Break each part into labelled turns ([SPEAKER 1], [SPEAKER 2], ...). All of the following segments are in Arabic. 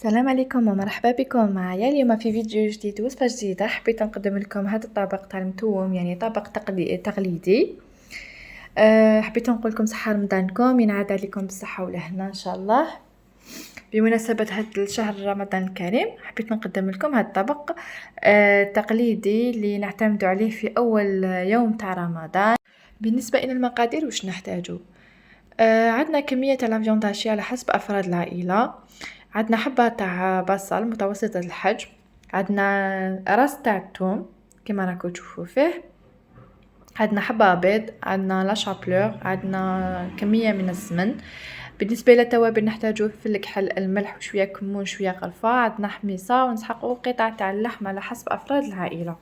[SPEAKER 1] السلام عليكم ومرحبا بكم معايا اليوم في فيديو جديد وصفة جديدة. حبيت نقدم لكم هذا الطبق تاع المتوم، يعني طبق تقليدي. حبيت نقول لكم صحة رمضانكم، ينعاد عليكم بالصحة والهنا ان شاء الله. بمناسبة هذا الشهر رمضان الكريم حبيت نقدم لكم هذا الطبق تقليدي اللي نعتمد عليه في اول يوم تاع رمضان. بالنسبة الى المقادير واش نحتاجو، عندنا كمية تاع لافيونداشي على حسب افراد العائلة. عندنا حبة تاع بصل متوسطة الحجم، عندنا راس تاع الثوم كما راكم تشوفوا فيه، عندنا حبة بيض، عندنا لا شابلور، عندنا كمية من السمن. بالنسبة للتوابل نحتاجو فلفل الكحل، الملح وشوية كمون شوية قرفة، عندنا حميصة، ونسحقو قطع تاع اللحم على حسب افراد العائلة.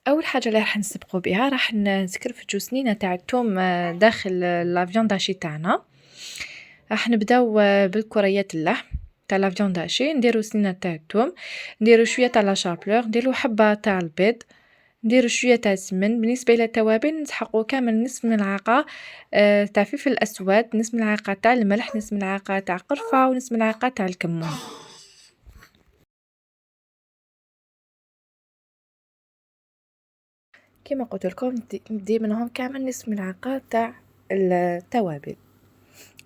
[SPEAKER 1] اول حاجه اللي راح نسبقوا بها راح نسكرفجوا سنينه تاع الثوم داخل لافيونداشي تاعنا. راح نبداو بالكريات اللحم تاع لافيونداشي، نديرو سنينه تاع الثوم، نديرو شويه تاع لا شابلور، نديرو حبه تاع البيض، نديرو شويه تاع السمن. بالنسبه الى التوابل نسحقوا كامل نصف ملعقه تاع فلفل اسود، نصف ملعقه تاع الملح، نصف ملعقه تاع قرفه، ونصف ملعقه تاع الكمون. كما قلت لكم ندي منهم كامل نصف ملعقه تاع التوابل.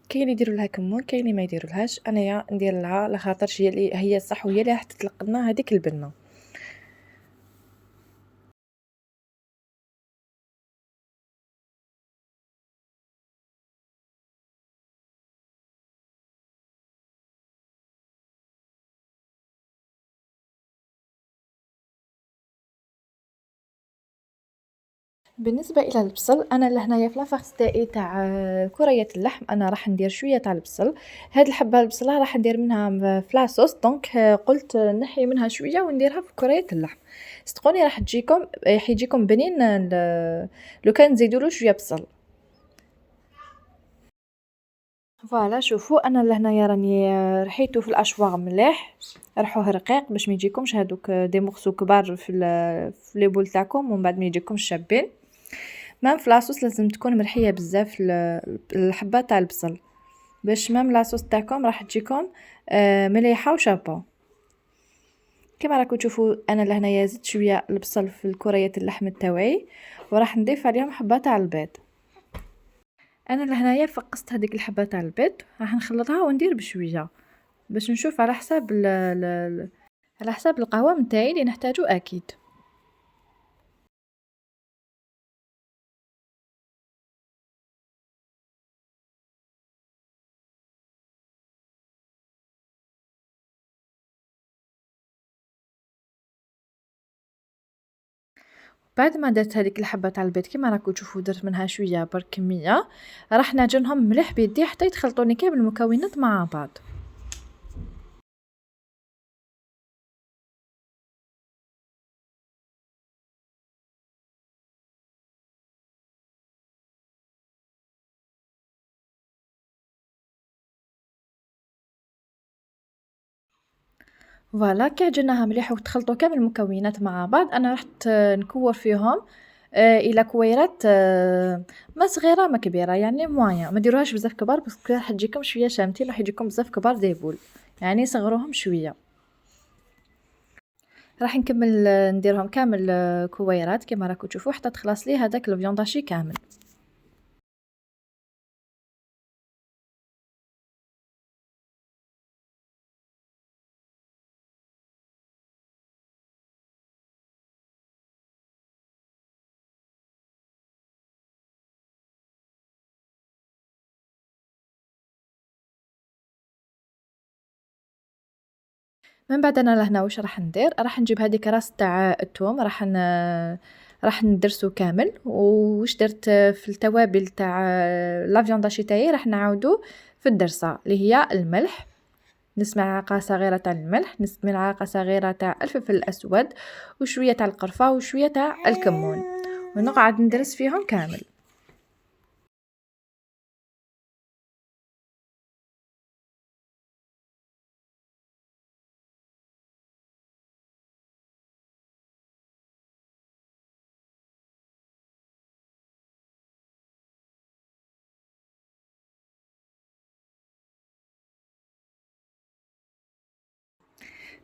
[SPEAKER 1] كاين اللي يديروا لها كمون، كاين اللي ما يديروا لهاش، انايا ندير لها لخاطرش هي صح وهي اللي راح تطلق لنا هذيك البنه. بالنسبه الى البصل، انا لهنايا في لافاغ تاعي تاع كريات اللحم انا راح ندير شويه تاع البصل. هاد الحبه البصله راح ندير منها في لاصوص، دونك قلت نحي منها شويه ونديرها في كريات اللحم. صدقوني راح يجيكم بنين لو كان نزيدوا له شويه بصل. فوالا شوفوا انا لهنايا راني رحيته في الاشواغ مليح، رحوه رقيق باش ما يجيكمش هذوك دي مخصو كبار في لي بول تاعكم ومن بعد ما يجيكمش شابين. مام في لاصوص لازم تكون مرحيه بزاف الحبه تاع البصل باش مام لاصوص تاعكم راح تجيكم مليحه وشابه. كما راكم تشوفوا انا لهنايا زدت شويه البصل في الكريات اللحم تاوعي، وراح نضيف عليهم حبه تاع البيض. انا لهنايا فقست هذيك الحبه تاع البيض، راح نخلطها وندير بشويه باش نشوف على حساب على حساب القوام نتاعي اللي نحتاجو اكيد. بعد ما درت هذيك الحبه تاع البيض كما راكم تشوفوا درت منها شويه برك كميه، راح نعجنهم مليح بيدي حتى يتخلطوني كامل المكونات مع بعض. فوالا كي عجناها مليح وتخلطوا كامل المكونات مع بعض، انا رحت نكور فيهم الى كويرات ما صغيره ما كبيره، يعني مويا، ما ديروهاش بزاف كبار باسكو راح تجيكم شويه شامتين، راح يجيكم بزاف كبار ديبول، يعني صغروهم شويه. راح نكمل نديرهم كامل كويرات كما راكم تشوفوا حتى تخلص لي هذاك الفيونداشي كامل. من بعد انا لهنا واش راح ندير، راح نجيب هذيك راس تاع الثوم، راح ندرسو كامل، وواش درت في التوابل تاع لا فيونداشي تاعي راح نعاودو في الدرسه اللي هي الملح، نص ملعقه صغيره تاع الملح، نص ملعقه صغيره تاع الفلفل الاسود، وشويه تاع القرفه، وشويه تاع الكمون، ونقعد ندرس فيهم كامل.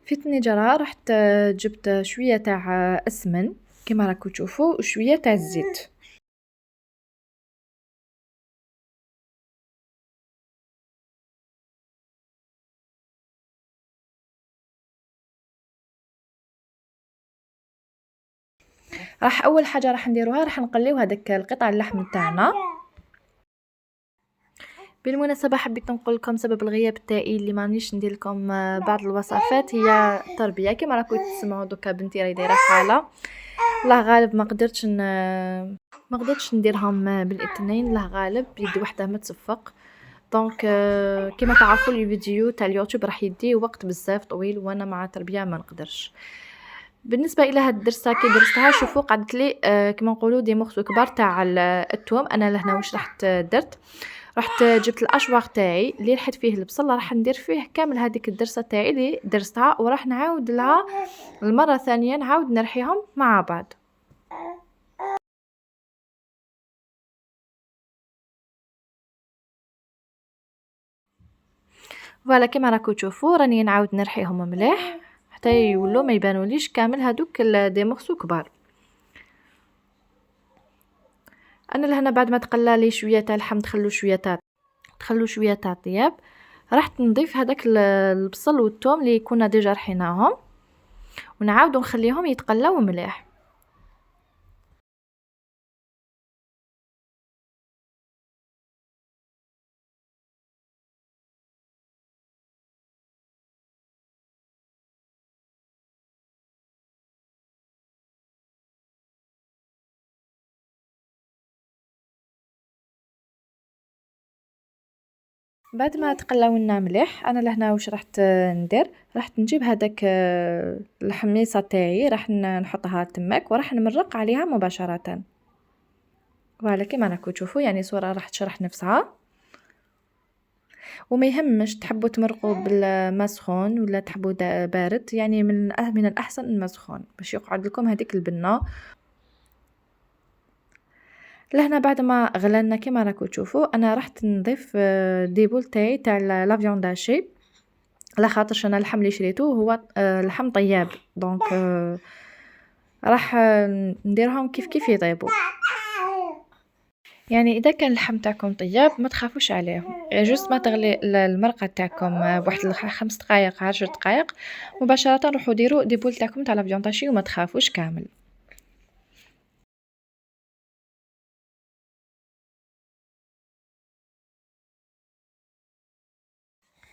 [SPEAKER 1] في الطنجرة رحت جبت شوية تاع أسمن كيما راكم تشوفوا وشوية تاع الزيت. راح أول حاجة راح نديروها راح نقليو هذاك القطع اللحم تاعنا. بالمناسبة حبيت نقول لكم سبب الغياب تاعي اللي مانيش ندير لكم بعض الوصفات هي التربية. كما راكم تسمعوا دوكا بنتي راهي دايره حالة، الله غالب ما قدرتش نديرهم بالاثنين، الله غالب يدي وحده ما تصفق. دونك كما تعرفوا الفيديو تاع اليوتيوب راح يدي وقت بزاف طويل وانا مع التربيه ما نقدرش. بالنسبه الى هاد الدرسه كي درستها شوفوا قعدت لي كما نقولوا دي مخ كبار تاع الثوم. انا لهنا واش رحت جبت الاشواغ تاعي اللي رحت فيه البصل، راح ندير فيه كامل هذيك الدرسه تاعي اللي درستها وراح نعاود لها المره الثانيه نعاود نرحيهم مع بعض. فوالا كما راكم تشوفوا راني نعاود نرحيهم مليح حتى يولوا ما يبانوليش كامل هذوك دي مورسو كبار. انا لهنا بعد ما تقلى لي شويه تاع اللحم تخلو شويه تاع طياب، راح نضيف هذاك البصل والثوم اللي كنا ديجا رحيناهم ونعاودو نخليهم يتقلاو مليح. بعد ما تقلاونا مليح انا لهنا واش رحت ندير، رحت نجيب هذاك الحميصه تاعي راح نحطها تماك وراح نمرق عليها مباشره. فوالا كما راكم تشوفوا يعني صوره راح تشرح نفسها. وما يهمش تحبوا تمرقوا بالماء سخون ولا تحبوا بارد، يعني من الاحسن الماء سخون باش يقعد لكم هذيك البنه. لهنا بعد ما غلينا كما راكم تشوفوا انا رحت نضيف ديبول تاعي تاع لا فيوند هاشي، على خاطرش انا اللحم اللي شريته هو لحم طياب، دونك راح نديرهم كيف يطيبوا. يعني اذا كان اللحم تاعكم طياب ما تخافوش عليه، جوست ما تغلي المرقه تاعكم بواحد 5 دقائق 10 دقائق مباشره روحوا ديروا ديبول تاعكم تاع لا فيوند هاشي وما تخافوش كامل.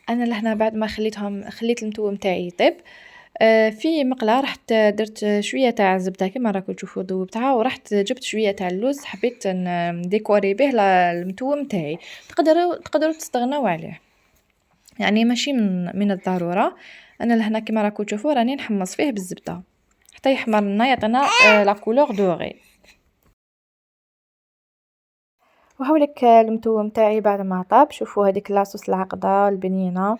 [SPEAKER 1] انا لهنا بعد ما خليت المتوم تاعي يطيب في مقله رحت درت شويه تاع الزبده كما راكم تشوفوا ذوبتها، ورحت جبت شويه تاع اللوز حبيت نديكوري به المتوم تاعي. تقدروا تستغنوا عليه، يعني ماشي من الضروره. انا لهنا كما راكم تشوفوا راني نحمص فيه بالزبده حتى يحمر لنا يعطينا لا كولور دوغي. وهاوليك المتوم تاعي بعد ما طاب، شوفوا هذيك لاصوص العقده البنينه.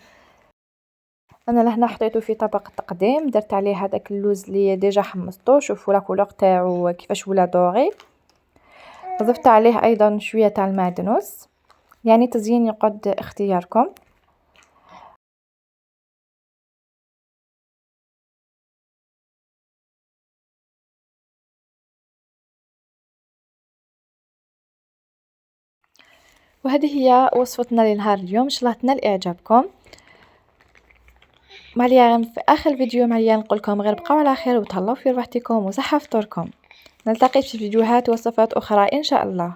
[SPEAKER 1] انا لهنا حطيته في طبق تقديم، درت عليه هذاك اللوز اللي ديجا حمصته، شوفوا لا كولور تاعو كيفاش ولا دوغي. ضفت عليه ايضا شويه تاع المعدنوس، يعني تزيين يقعد اختياركم. وهذه هي وصفتنا لنهار اليوم، ان شاء الله تنال اعجابكم. معليا في اخر الفيديو معليا نقول لكم غير بقاو على خير وتهلاو في روحتكم وصحه فطوركم. نلتقي في فيديوهات وصفات اخرى ان شاء الله.